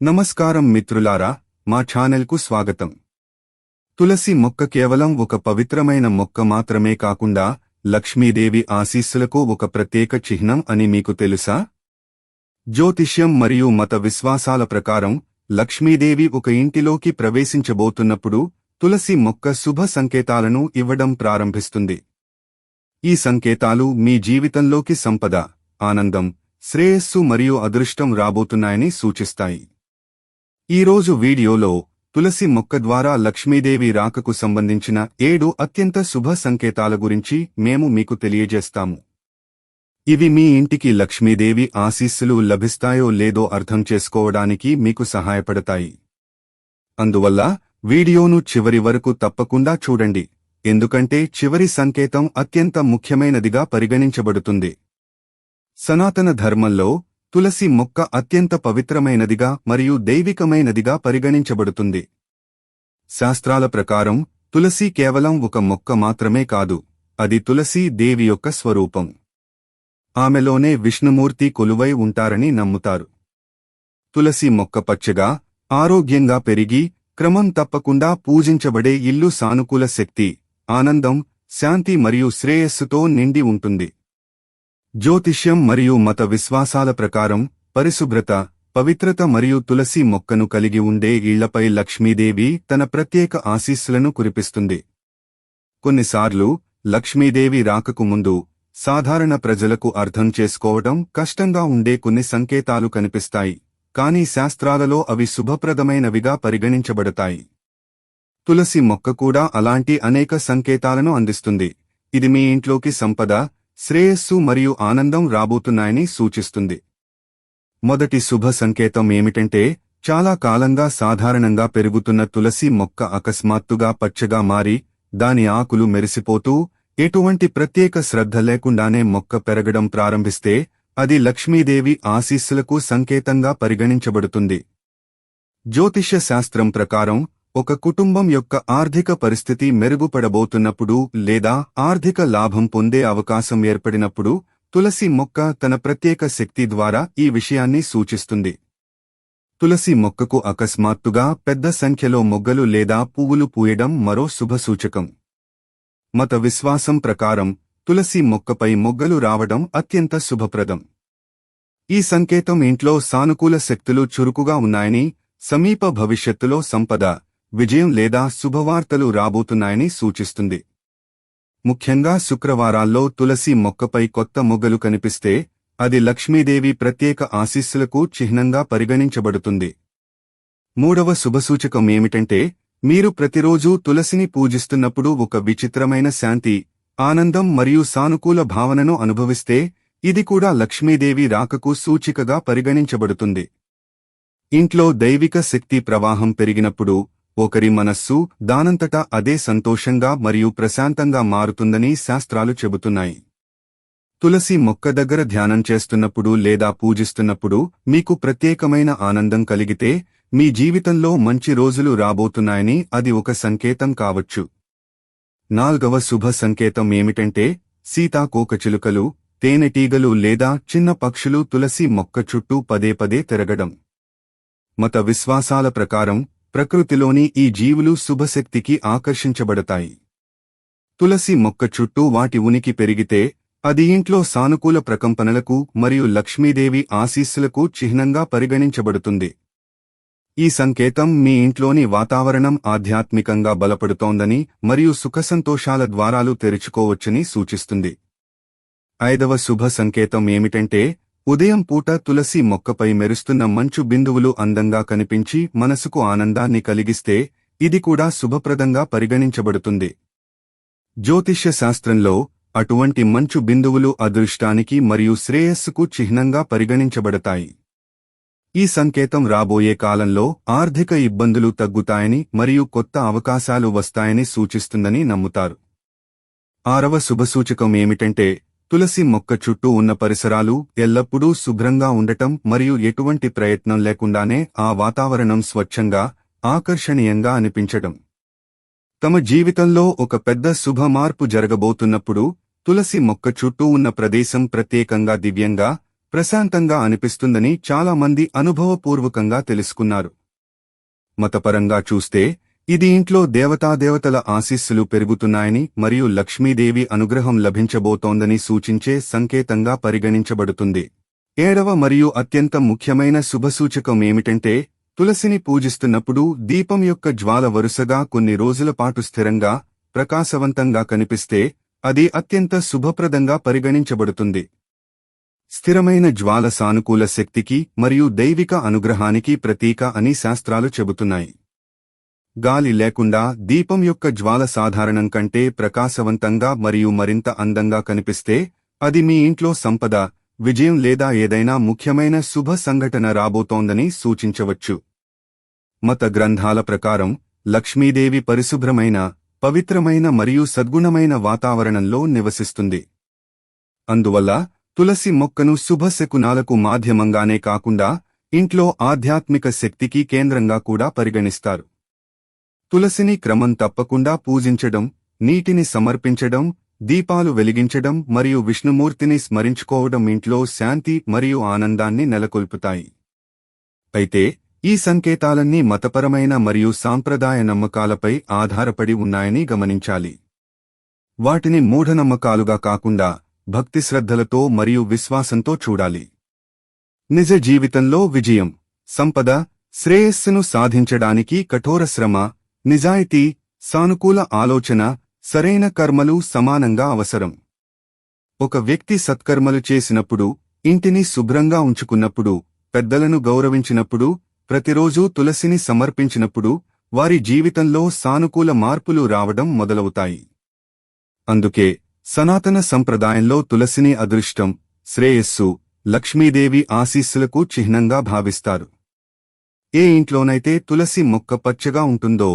నమస్కారం మిత్రులారా, మా ఛానల్కు స్వాగతం. తులసి మొక్క కేవలం ఒక పవిత్రమైన మొక్క మాత్రమే కాకుండా లక్ష్మీదేవి ఆశీస్సులకు ఒక ప్రత్యేక చిహ్నం అని మీకు తెలుసా? జ్యోతిష్యం మరియు మత విశ్వాసాల ప్రకారం లక్ష్మీదేవి ఒక ఇంటిలోకి ప్రవేశించబోతున్నప్పుడు తులసి మొక్క శుభ సంకేతాలను ఇవ్వడం ప్రారంభిస్తుంది. ఈ సంకేతాలు మీ జీవితంలోకి సంపద, ఆనందం, శ్రేయస్సు మరియు అదృష్టం రాబోతున్నాయని సూచిస్తాయి. ఈరోజు వీడియోలో తులసి మొక్క ద్వారా లక్ష్మీదేవి రాకకు సంబంధించిన 7 అత్యంత శుభ సంకేతాల గురించి మేము మీకు తెలియజేస్తాము. ఇవి మీ ఇంటికి లక్ష్మీదేవి ఆశీస్సులు లభిస్తాయో లేదో అర్థం చేసుకోవడానికి మీకు సహాయపడతాయి. అందువల్ల వీడియోను చివరి వరకు తప్పకుండా చూడండి, ఎందుకంటే చివరి సంకేతం అత్యంత ముఖ్యమైనదిగా పరిగణించబడుతుంది. సనాతన ధర్మంలో తులసి మొక్క అత్యంత పవిత్రమైనదిగా మరియు దైవికమైనదిగా పరిగణించబడుతుంది. శాస్త్రాల ప్రకారం తులసి కేవలం ఒక మొక్క మాత్రమే కాదు, అది తులసీ దేవి యొక్క స్వరూపం. ఆమెలోనే విష్ణుమూర్తి కొలువై ఉంటారని నమ్ముతారు. తులసి మొక్క పచ్చగా, ఆరోగ్యంగా పెరిగి క్రమం తప్పకుండా పూజించబడే ఇల్లు సానుకూల శక్తి, ఆనందం, శాంతి మరియు శ్రేయస్సుతో నిండి ఉంటుంది. జ్యోతిష్యం మరియు మత విశ్వాసాల ప్రకారం పరిశుభ్రత, పవిత్రత మరియు తులసి మొక్కను కలిగి ఉండే ఇళ్లపై లక్ష్మీదేవి తన ప్రత్యేక ఆశీస్సులను కురిపిస్తుంది. కొన్నిసార్లు లక్ష్మీదేవి రాకకు ముందు సాధారణ ప్రజలకు అర్థం చేసుకోవడం కష్టంగా ఉండే కొన్ని సంకేతాలు కనిపిస్తాయి, కానీ శాస్త్రాలలో అవి శుభప్రదమైనవిగా పరిగణించబడతాయి. తులసి మొక్క కూడా అలాంటి అనేక సంకేతాలను అందిస్తుంది. ఇది మీ ఇంట్లోకి సంపద, శ్రేయస్సు మరియు ఆనందం రాబోతున్నాయని సూచిస్తుంది. మొదటి శుభ సంకేతం ఏమిటంటే, చాలా కాలంగా సాధారణంగా పెరుగుతున్న తులసి మొక్క అకస్మాత్తుగా పచ్చగా మారి దాని ఆకులు మెరిసిపోతూ ఎటువంటి ప్రత్యేక శ్రద్ధ లేకుండానే మొక్క పెరగడం ప్రారంభిస్తే అది లక్ష్మీదేవి ఆశీస్సులకు సంకేతంగా పరిగణించబడుతుంది. జ్యోతిష్య శాస్త్రం ప్రకారం ఒక కుటుంబం యొక్క ఆర్థిక పరిస్థితి మెరుగుపడబోతున్నప్పుడు లేదా ఆర్థిక లాభం పొందే అవకాశం ఏర్పడినప్పుడు తులసి మొక్క తన ప్రత్యేక శక్తి ద్వారా ఈ విషయాన్ని సూచిస్తుంది. తులసి మొక్కకు అకస్మాత్తుగా పెద్ద సంఖ్యలో మొగ్గలు లేదా పువ్వులు పూయడం మరో శుభసూచకం. మత విశ్వాసం ప్రకారం తులసి మొక్కపై మొగ్గలు రావడం అత్యంత శుభప్రదం. ఈ సంకేతం ఇంట్లో సానుకూల శక్తులు చురుకుగా ఉన్నాయని, సమీప భవిష్యత్తులో సంపద, విజయం లేదా శుభవార్తలు రాబోతున్నాయని సూచిస్తుంది. ముఖ్యంగా శుక్రవారాల్లో తులసి మొక్కపై కొత్త మొగ్గలు కనిపిస్తే అది లక్ష్మీదేవి ప్రత్యేక ఆశీస్సులకు చిహ్నంగా పరిగణించబడుతుంది. మూడవ శుభసూచకం ఏమిటంటే, మీరు ప్రతిరోజూ తులసిని పూజిస్తున్నప్పుడు ఒక విచిత్రమైన శాంతి, ఆనందం మరియు సానుకూల భావనను అనుభవిస్తే ఇది కూడా లక్ష్మీదేవి రాకకు సూచికగా పరిగణించబడుతుంది. ఇంట్లో దైవిక శక్తి ప్రవాహం పెరిగినప్పుడు ఒకరి మనస్సు దానంతటా అదే సంతోషంగా మరియు ప్రశాంతంగా మారుతుందని శాస్త్రాలు చెబుతున్నాయి. తులసి మొక్క దగ్గర ధ్యానం చేస్తున్నప్పుడు లేదా పూజిస్తున్నప్పుడు మీకు ప్రత్యేకమైన ఆనందం కలిగితే మీ జీవితంలో మంచి రోజులు రాబోతున్నాయని అది ఒక సంకేతం కావచ్చు. నాల్గవ శుభ సంకేతం ఏమిటంటే, సీతాకోకచిలుకలు, తేనెటీగలు లేదా చిన్న పక్షులు తులసి మొక్క చుట్టూ పదే పదే తిరగడం. మత విశ్వాసాల ప్రకారం ప్రకృతిలోని ఈ జీవులు శుభశక్తికి ఆకర్షించబడతాయి. తులసి మొక్క చుట్టూ వాటి ఉనికి పెరిగితే అది ఇంట్లో సానుకూల ప్రకంపనలకు మరియు లక్ష్మీదేవి ఆశీస్సులకు చిహ్నంగా పరిగణించబడుతుంది. ఈ సంకేతం మీ ఇంట్లోని వాతావరణం ఆధ్యాత్మికంగా బలపడుతోందని మరియు సుఖసంతోషాల ద్వారాలు తెరుచుకోవచ్చని సూచిస్తుంది. ఐదవ శుభ సంకేతం ఏమిటంటే, ఉదయం పూట తులసి మొక్కపై మెరుస్తున్న మంచు బిందువులు అందంగా కనిపించి మనసుకు ఆనందాన్ని కలిగిస్తే ఇది కూడా శుభప్రదంగా పరిగణించబడుతుంది. జ్యోతిష్య శాస్త్రంలో అటువంటి మంచు బిందువులు అదృష్టానికి మరియు శ్రేయస్సుకు చిహ్నంగా పరిగణించబడతాయి. ఈ సంకేతం రాబోయే కాలంలో ఆర్థిక ఇబ్బందులు తగ్గుతాయని మరియు కొత్త అవకాశాలు వస్తాయని సూచిస్తుందని నమ్ముతారు. ఆరవ శుభసూచకం ఏమిటంటే, తులసి మొక్క చుట్టూ ఉన్న పరిసరాలు ఎల్లప్పుడూ శుభ్రంగా ఉండటం మరియు ఎటువంటి ప్రయత్నం లేకుండానే ఆ వాతావరణం స్వచ్ఛంగా, ఆకర్షణీయంగా అనిపించడం. తమ జీవితంలో ఒక పెద్ద శుభ మార్పు జరగబోతున్నప్పుడు తులసి మొక్క చుట్టూ ఉన్న ప్రదేశం ప్రత్యేకంగా దివ్యంగా, ప్రశాంతంగా అనిపిస్తుందని చాలా మంది అనుభవపూర్వకంగా తెలుసుకున్నారు. మతపరంగా చూస్తే ఇది ఇంట్లో దేవతాదేవతల ఆశీస్సులు పెరుగుతున్నాయని మరియు లక్ష్మీదేవి అనుగ్రహం లభించబోతోందని సూచించే సంకేతంగా పరిగణించబడుతుంది. 7వ మరియు అత్యంత ముఖ్యమైన శుభసూచకం ఏమిటంటే తులసిని పూజిస్తున్నప్పుడు దీపం యొక్క జ్వాల వరుసగా కొన్ని రోజుల పాటు స్థిరంగా, ప్రకాశవంతంగా కనిపిస్తే అది అత్యంత శుభప్రదంగా పరిగణించబడుతుంది. స్థిరమైన జ్వాల సానుకూల శక్తికి మరియు దైవిక అనుగ్రహానికి ప్రతీక అని శాస్త్రాలు చెబుతున్నాయి. గాలి లేకుండా దీపం యొక్క జ్వాల సాధారణం కంటే ప్రకాశవంతంగా మరియు మరింత అందంగా కనిపిస్తే అది మీ ఇంట్లో సంపద, విజయం లేదా ఏదైనా ముఖ్యమైన శుభ సంఘటన రాబోతోందని సూచించవచ్చు. మత గ్రంథాల ప్రకారం లక్ష్మీదేవి పరిశుభ్రమైన, పవిత్రమైన మరియు సద్గుణమైన వాతావరణంలో నివసిస్తుంది. అందువల్ల తులసి మొక్కను శుభశకునాలకు మాధ్యమంగానే కాకుండా ఇంట్లో ఆధ్యాత్మిక శక్తికి కేంద్రంగా కూడా పరిగణిస్తారు. తులసిని క్రమం తప్పకుండా పూజించడం, నీటిని సమర్పించడం, దీపాలు వెలిగించడం మరియు విష్ణుమూర్తిని స్మరించుకోవడం ఇంట్లో శాంతి మరియు ఆనందాన్ని నెలకొల్పుతాయి. అయితే ఈ సంకేతాలన్నీ మతపరమైన మరియు సాంప్రదాయ నమ్మకాలపై ఆధారపడి ఉన్నాయని గమనించాలి. వాటిని మూఢనమ్మకాలుగా కాకుండా భక్తిశ్రద్ధలతో మరియు విశ్వాసంతో చూడాలి. నిజ జీవితంలో విజయం, సంపద, శ్రేయస్సును సాధించడానికి కఠోర శ్రమ, నిజాయితీ, సానుకూల ఆలోచన, సరైన కర్మలు సమానంగా అవసరం. ఒక వ్యక్తి సత్కర్మలు చేసినప్పుడు, ఇంటిని శుభ్రంగా ఉంచుకున్నప్పుడు, పెద్దలను గౌరవించినప్పుడు, ప్రతిరోజూ తులసిని సమర్పించినప్పుడు వారి జీవితంలో సానుకూల మార్పులు రావడం మొదలవుతాయి. అందుకే సనాతన సంప్రదాయంలో తులసిని అదృష్టం, శ్రేయస్సు, లక్ష్మీదేవి ఆశీస్సులకు చిహ్నంగా భావిస్తారు. ఏ ఇంట్లోనైతే తులసి మొక్క పచ్చగా ఉంటుందో,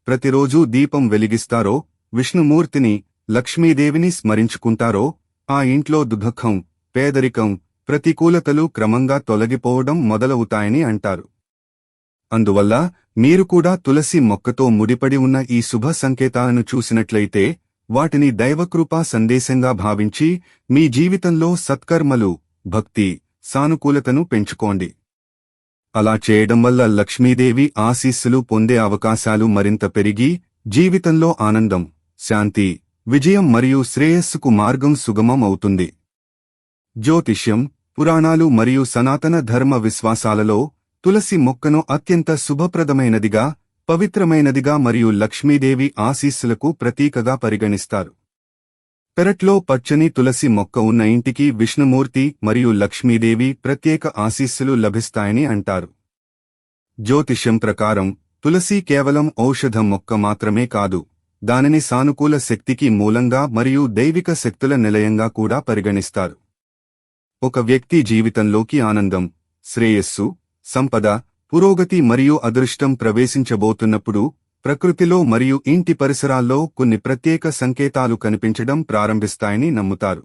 ప్రతిరోజూ దీపం వెలిగిస్తారో, విష్ణుమూర్తిని, లక్ష్మీదేవిని స్మరించుకుంటారో, ఆ ఇంట్లో దుఃఖం, పేదరికం, ప్రతికూలతలు క్రమంగా తొలగిపోవడం మొదలవుతాయని అంటారు. అందువల్ల మీరు కూడా తులసి మొక్కతో ముడిపడి ఉన్న ఈ శుభ సంకేతాలను చూసినట్లయితే వాటిని దైవకృపా సందేశంగా భావించి మీ జీవితంలో సత్కర్మలు, భక్తి, సానుకూలతను పెంచుకోండి. అలా చేయడం వల్ల లక్ష్మీదేవి ఆశీస్సులు పొందే అవకాశాలు మరింత పెరిగి జీవితంలో ఆనందం, శాంతి, విజయం మరియు శ్రేయస్సుకు మార్గం సుగమం అవుతుంది. జ్యోతిష్యం, పురాణాలు మరియు సనాతన ధర్మ విశ్వాసాలలో తులసి మొక్కను అత్యంత శుభప్రదమైనదిగా, పవిత్రమైనదిగా మరియు లక్ష్మీదేవి ఆశీస్సులకు ప్రతీకగా పరిగణిస్తారు. పెరట్లో పచ్చని తులసి మొక్క ఉన్న ఇంటికి విష్ణుమూర్తి మరియు లక్ష్మీదేవి ప్రత్యేక ఆశీస్సులు లభిస్తాయని అంటారు. జ్యోతిష్యం ప్రకారం తులసి కేవలం ఔషధ మొక్క మాత్రమే కాదు, దానిని సానుకూల శక్తికి మూలంగా మరియు దైవిక శక్తుల నిలయంగా కూడా పరిగణిస్తారు. ఒక వ్యక్తి జీవితంలోకి ఆనందం, శ్రేయస్సు, సంపద, పురోగతి మరియు అదృష్టం ప్రవేశించబోతున్నప్పుడు ప్రకృతిలో మరియు ఇంటి పరిసరాల్లో కొన్ని ప్రత్యేక సంకేతాలు కనిపించడం ప్రారంభిస్తాయని నమ్ముతారు.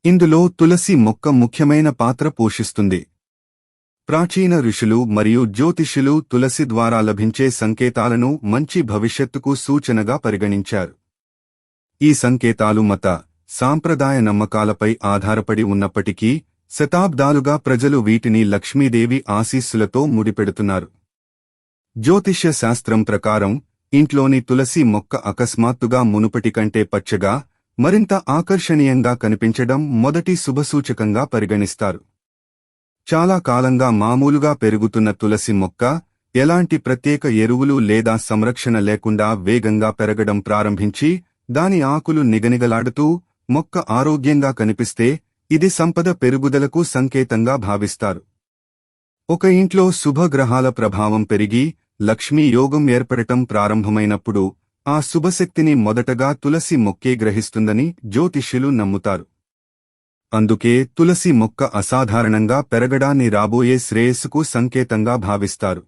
ఇందులో తులసి మొక్క ముఖ్యమైన పాత్ర పోషిస్తుంది. ప్రాచీన ఋషులు మరియు జ్యోతిష్యులు తులసి ద్వారా లభించే సంకేతాలను మంచి భవిష్యత్తుకు సూచనగా పరిగణించారు. ఈ సంకేతాలు మత, సాంప్రదాయ నమ్మకాలపై ఆధారపడి ఉన్నప్పటికీ శతాబ్దాలుగా ప్రజలు వీటిని లక్ష్మీదేవి ఆశీస్సులతో ముడిపెడుతున్నారు. జ్యోతిష్య శాస్త్రం ప్రకారం ఇంట్లోని తులసి మొక్క అకస్మాత్తుగా మునుపటి కంటే పచ్చగా, మరింత ఆకర్షణీయంగా కనిపించడం మొదటి శుభసూచకంగా పరిగణిస్తారు. చాలా కాలంగా మామూలుగా పెరుగుతున్న తులసి మొక్క ఎలాంటి ప్రత్యేక ఎరువులు లేదా సంరక్షణ లేకుండా వేగంగా పెరగడం ప్రారంభించి దాని ఆకులు నిగనిగలాడుతూ మొక్క ఆరోగ్యంగా కనిపిస్తే ఇది సంపద పెరుగుదలకు సంకేతంగా భావిస్తారు. ఒక ఇంట్లో శుభగ్రహాల ప్రభావం పెరిగి లక్ష్మీ యోగం ఏర్పడటం ప్రారంభమైనప్పుడు ఆ శుభశక్తిని మొదటగా తులసి మొక్కే గ్రహిస్తుందని జ్యోతిష్యులు నమ్ముతారు. అందుకే తులసి మొక్క అసాధారణంగా పెరగడాన్ని రాబోయే శ్రేయస్సుకు సంకేతంగా భావిస్తారు.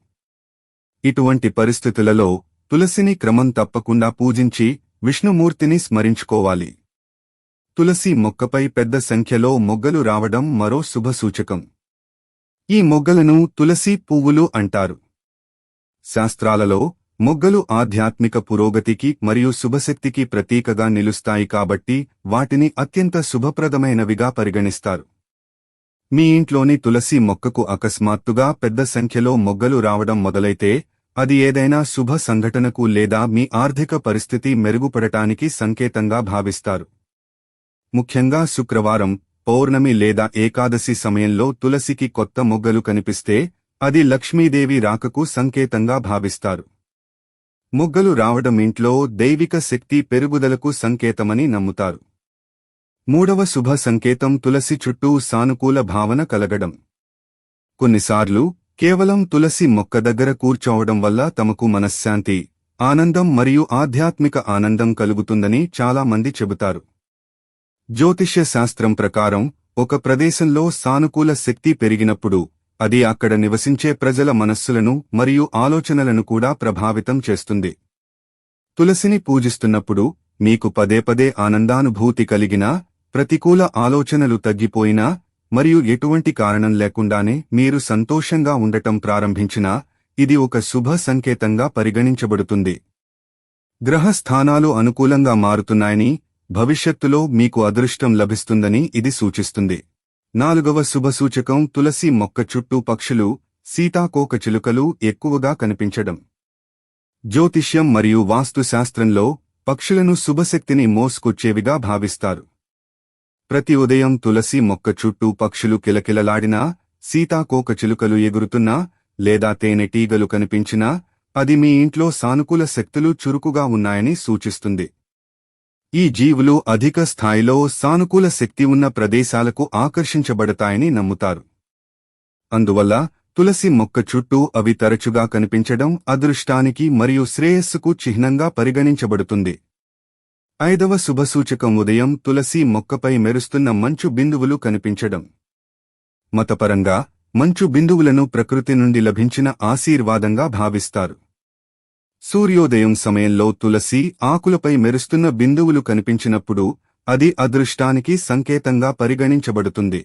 ఇటువంటి పరిస్థితులలో తులసిని క్రమం తప్పకుండా పూజించి విష్ణుమూర్తిని స్మరించుకోవాలి. తులసి మొక్కపై పెద్ద సంఖ్యలో మొగ్గలు రావడం మరో శుభసూచకం. ఈ మొగ్గలను తులసి పువ్వులు అంటారు. శాస్త్రాలలో మొగ్గలు ఆధ్యాత్మిక పురోగతికి మరియు శుభశక్తికి ప్రతీకగా నిలుస్తాయి కాబట్టి వాటిని అత్యంత శుభప్రదమైనవిగా పరిగణిస్తారు. మీ ఇంట్లోని తులసి మొక్కకు అకస్మాత్తుగా పెద్ద సంఖ్యలో మొగ్గలు రావడం మొదలైతే అది ఏదైనా శుభ సంఘటనకు లేదా మీ ఆర్థిక పరిస్థితి మెరుగుపడటానికి సంకేతంగా భావిస్తారు. ముఖ్యంగా శుక్రవారం, పౌర్ణమి లేదా ఏకాదశి సమయంలో తులసికి కొత్త మొగ్గలు కనిపిస్తే అది లక్ష్మీదేవి రాకకు సంకేతంగా భావిస్తారు. మొగ్గలు రావడం ఇంట్లో దైవిక శక్తి పెరుగుదలకు సంకేతమని నమ్ముతారు. మూడవ శుభ సంకేతం తులసి చుట్టూ సానుకూల భావన కలగడం. కొన్నిసార్లు కేవలం తులసి మొక్క దగ్గర కూర్చోవడం వల్ల తమకు మనశ్శాంతి, ఆనందం మరియు ఆధ్యాత్మిక ఆనందం కలుగుతుందని చాలా మంది చెబుతారు. జ్యోతిష్య శాస్త్రం ప్రకారం ఒక ప్రదేశంలో సానుకూల శక్తి పెరిగినప్పుడు అది అక్కడ నివసించే ప్రజల మనస్సులను మరియు ఆలోచనలను కూడా ప్రభావితం చేస్తుంది. తులసిని పూజిస్తున్నప్పుడు మీకు పదే పదే ఆనందానుభూతి కలిగినా, ప్రతికూల ఆలోచనలు తగ్గిపోయినా మరియు ఎటువంటి కారణం లేకుండానే మీరు సంతోషంగా ఉండటం ప్రారంభించినా ఇది ఒక శుభ సంకేతంగా పరిగణించబడుతుంది. గ్రహ స్థానాలు అనుకూలంగా మారుతున్నాయని, భవిష్యత్తులో మీకు అదృష్టం లభిస్తుందని ఇది సూచిస్తుంది. నాలుగవ శుభసూచకం తులసి మొక్క చుట్టూ పక్షులు, సీతాకోకచిలుకలు ఎక్కువగా కనిపించడం. జ్యోతిష్యం మరియు వాస్తుశాస్త్రంలో పక్షులను శుభశక్తిని మోసుకొచ్చేవిగా భావిస్తారు. ప్రతి ఉదయం తులసి మొక్క చుట్టూ పక్షులు కిలకిలలాడినా, సీతాకోకచిలుకలు ఎగురుతున్నా లేదా తేనెటీగలు కనిపించినా అది మీ ఇంట్లో సానుకూల శక్తులు చురుకుగా ఉన్నాయని సూచిస్తుంది. ఈ జీవులు అధిక స్థాయిలో సానుకూల శక్తి ఉన్న ప్రదేశాలకు ఆకర్షించబడతాయని నమ్ముతారు. అందువల్ల తులసి మొక్క చుట్టూ అవి తరచుగా కనిపించడం అదృష్టానికి మరియు శ్రేయస్సుకు చిహ్నంగా పరిగణించబడుతుంది. ఐదవ శుభసూచకం ఉదయం తులసి మొక్కపై మెరుస్తున్న మంచు బిందువులు కనిపించడం. మతపరంగా మంచు బిందువులను ప్రకృతి నుండి లభించిన ఆశీర్వాదంగా భావిస్తారు. సూర్యోదయం సమయంలో తులసి ఆకులపై మెరుస్తున్న బిందువులు కనిపించినప్పుడు అది అదృష్టానికి సంకేతంగా పరిగణించబడుతుంది.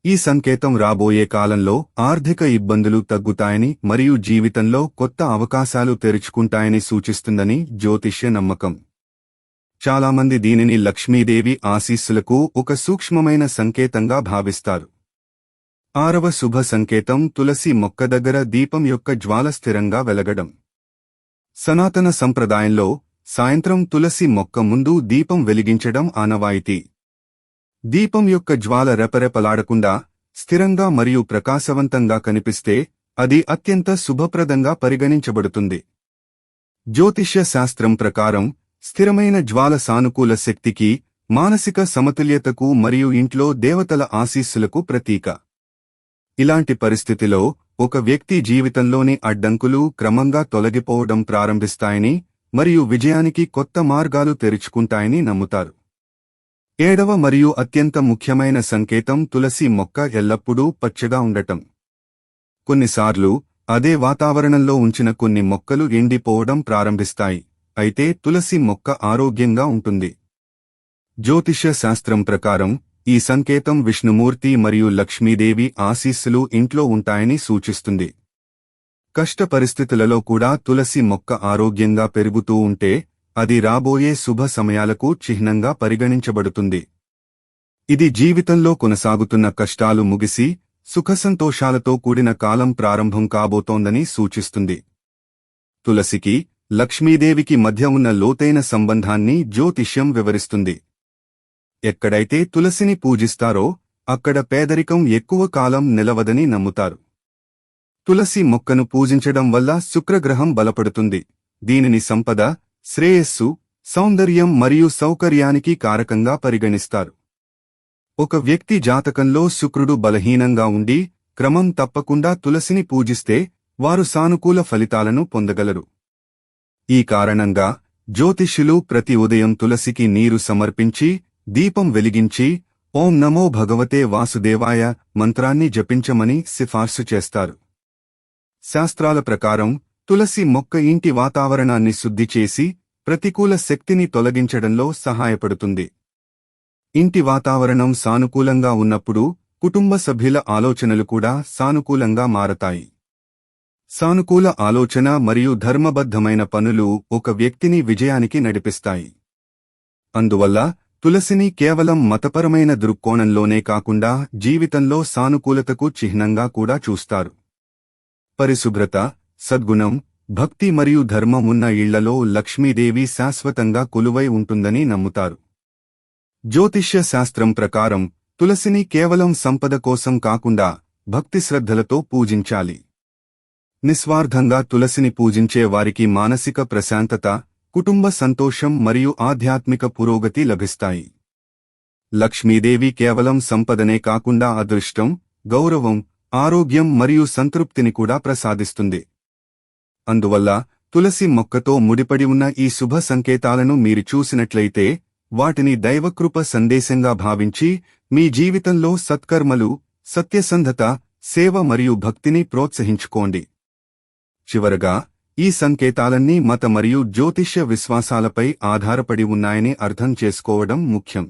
ఈ సంకేతం రాబోయే కాలంలో ఆర్థిక ఇబ్బందులు తగ్గుతాయని మరియు జీవితంలో కొత్త అవకాశాలు తెరుచుకుంటాయని సూచిస్తుందని జ్యోతిష్య నమ్మకం. చాలామంది దీనిని లక్ష్మీదేవి ఆశీస్సులకు ఒక సూక్ష్మమైన సంకేతంగా భావిస్తారు. ఆరవ శుభ సంకేతం తులసి మొక్క దగ్గర దీపం యొక్క జ్వాల స్థిరంగా వెలగడం. సనాతన సంప్రదాయంలో సాయంత్రం తులసి మొక్క ముందు దీపం వెలిగించడం ఆనవాయితీ. దీపం యొక్క జ్వాల రెపరెపలాడకుండా స్థిరంగా మరియు ప్రకాశవంతంగా కనిపిస్తే అది అత్యంత శుభప్రదంగా పరిగణించబడుతుంది. జ్యోతిష్య శాస్త్రం ప్రకారం స్థిరమైన జ్వాల సానుకూల శక్తికి, మానసిక సమతుల్యతకు మరియు ఇంట్లో దేవతల ఆశీస్సులకు ప్రతీక. ఇలాంటి పరిస్థితిలో ఒక వ్యక్తి జీవితంలోని అడ్డంకులు క్రమంగా తొలగిపోవడం ప్రారంభిస్తాయని మరియు విజయానికి కొత్త మార్గాలు తెరుచుకుంటాయని నమ్ముతారు. ఏడవ మరియు అత్యంత ముఖ్యమైన సంకేతం తులసి మొక్క ఎల్లప్పుడూ పచ్చగా ఉండటం. కొన్నిసార్లు అదే వాతావరణంలో ఉంచిన కొన్ని మొక్కలు ఎండిపోవడం ప్రారంభిస్తాయి, అయితే తులసి మొక్క ఆరోగ్యంగా ఉంటుంది. జ్యోతిష్య శాస్త్రం ప్రకారం ఈ సంకేతం విష్ణుమూర్తి మరియు లక్ష్మీదేవి ఆశీస్సులు ఇంట్లో ఉంటాయని సూచిస్తుంది. కష్ట పరిస్థితులలో కూడా తులసి మొక్క ఆరోగ్యంగా పెరుగుతూ ఉంటే అది రాబోయే శుభ సమయాలకు చిహ్నంగా పరిగణించబడుతుంది. ఇది జీవితంలో కొనసాగుతున్న కష్టాలు ముగిసి సుఖసంతోషాలతో కూడిన కాలం ప్రారంభం కాబోతోందని సూచిస్తుంది. తులసికి, లక్ష్మీదేవికి మధ్య ఉన్న లోతైన సంబంధాన్ని జ్యోతిష్యం వివరిస్తుంది. ఎక్కడైతే తులసిని పూజిస్తారో అక్కడ పేదరికం ఎక్కువ కాలం నిలవదని నమ్ముతారు. తులసి మొక్కను పూజించడం వల్ల శుక్రగ్రహం బలపడుతుంది. దీనిని సంపద, శ్రేయస్సు, సౌందర్యం మరియు సౌకర్యానికి కారకంగా పరిగణిస్తారు. ఒక వ్యక్తి జాతకంలో శుక్రుడు బలహీనంగా ఉండి క్రమం తప్పకుండా తులసిని పూజిస్తే వారు సానుకూల ఫలితాలను పొందగలరు. ఈ కారణంగా జ్యోతిష్యులు ప్రతి ఉదయం తులసికి నీరు సమర్పించి, దీపం వెలిగించి ఓం నమో భగవతే వాసుదేవాయ మంత్రాన్ని జపించమని సిఫార్సు చేస్తారు. శాస్త్రాల ప్రకారం తులసి మొక్క ఇంటి వాతావరణాన్ని శుద్ధి చేసి ప్రతికూల శక్తిని తొలగించడంలో సహాయపడుతుంది. ఇంటి వాతావరణం సానుకూలంగా ఉన్నప్పుడు కుటుంబ సభ్యుల ఆలోచనలు కూడా సానుకూలంగా మారతాయి. సానుకూల ఆలోచన మరియు ధర్మబద్ధమైన పనులు ఒక వ్యక్తిని విజయానికి నడిపిస్తాయి. అందువల్ల తులసిని కేవలం మతపరమైన దృక్కోణంలోనే కాకుండా జీవితంలో సానుకూలతకు చిహ్నంగా కూడా చూస్తారు. పరిశుభ్రత, సద్గుణం, భక్తి మరియు ధర్మం ఉన్న ఇళ్లలో లక్ష్మీదేవి శాశ్వతంగా కొలువై ఉంటుందని నమ్ముతారు. జ్యోతిష్య శాస్త్రం ప్రకారం తులసిని కేవలం సంపద కోసం కాకుండా భక్తి శ్రద్ధలతో పూజించాలి. నిస్వార్థంగా తులసిని పూజించే వారికి మానసిక ప్రశాంతత, కుటుంబ సంతోషం మరియు ఆధ్యాత్మిక పురోగతి లభిస్తాయి. లక్ష్మీదేవి కేవలం సంపదనే కాకుండా అదృష్టం, గౌరవం, ఆరోగ్యం మరియు సంతృప్తిని కూడా ప్రసాదిస్తుంది. అందువల్ల తులసి మొక్కతో ముడిపడి ఉన్న ఈ శుభ సంకేతాలను మీరు చూసినట్లయితే వాటిని దైవకృప సందేశంగా భావించి మీ జీవితంలో సత్కర్మలు, సత్యసంధత, సేవ మరియు భక్తిని ప్రోత్సహించుకోండి. చివరగా, ఈ సంకేతాలన్నీ మత మరియు జ్యోతిష్య విశ్వాసాలపై ఆధారపడి ఉన్నాయని అర్థం చేసుకోవడం ముఖ్యం.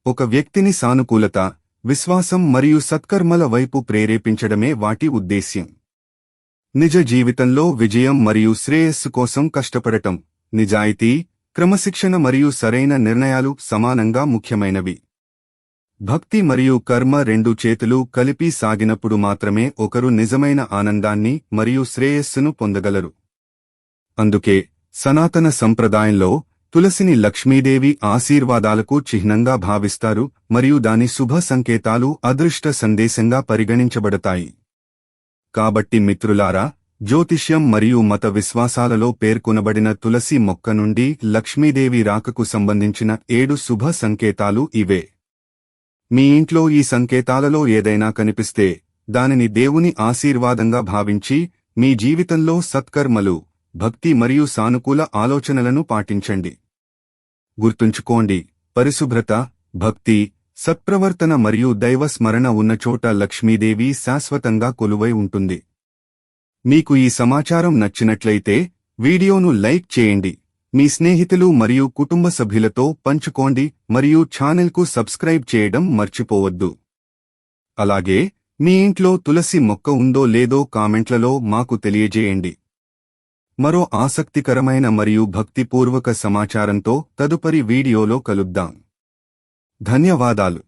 ఒక వ్యక్తిని సానుకూలత, విశ్వాసం మరియు సత్కర్మల వైపు ప్రేరేపించడమే వాటి ఉద్దేశ్యం. నిజ జీవితంలో విజయం మరియు శ్రేయస్సు కోసం కష్టపడటం, నిజాయితీ, క్రమశిక్షణ మరియు సరైన నిర్ణయాలు సమానంగా ముఖ్యమైనవి. భక్తి మరియు కర్మ రెండు చేతులు కలిపి సాగినప్పుడు మాత్రమే ఒకరు నిజమైన ఆనందాన్ని మరియు శ్రేయస్సును పొందగలరు. అందుకే సనాతన సంప్రదాయంలో తులసిని లక్ష్మీదేవి ఆశీర్వాదాలకు చిహ్నంగా భావిస్తారు మరియు దాని శుభ సంకేతాలు అదృష్ట సందేశంగా పరిగణించబడతాయి. కాబట్టి మిత్రులారా, జ్యోతిష్యం మరియు మత విశ్వాసాలలో పేర్కొనబడిన తులసి మొక్క నుండి లక్ష్మీదేవి రాకకు సంబంధించిన 7 శుభ సంకేతాలు ఇవే. మీ ఇంట్లో ఈ సంకేతాలలో ఏదైనా కనిపిస్తే దానిని దేవుని ఆశీర్వాదంగా భావించి మీ జీవితంలో సత్కర్మలు, భక్తి మరియు సానుకూల ఆలోచనలను పాటించండి. గుర్తుంచుకోండి, పరిశుభ్రత, భక్తి, సత్ప్రవర్తన మరియు దైవ స్మరణ ఉన్న చోట లక్ష్మీదేవి శాశ్వతంగా కొలువై ఉంటుంది. మీకు ఈ సమాచారం నచ్చినట్లయితే వీడియోను లైక్ చేయండి, మీ స్నేహితులు మరియు కుటుంబ సభ్యులతో పంచుకోండి మరియు ఛానెల్కు సబ్స్క్రైబ్ చేయడం మర్చిపోవద్దు. అలాగే మీ ఇంట్లో తులసి మొక్క ఉందో లేదో కామెంట్లలో మాకు తెలియజేయండి. మరో ఆసక్తికరమైన మరియు భక్తిపూర్వక సమాచారంతో తదుపరి వీడియోలో కలుద్దాం. ధన్యవాదాలు.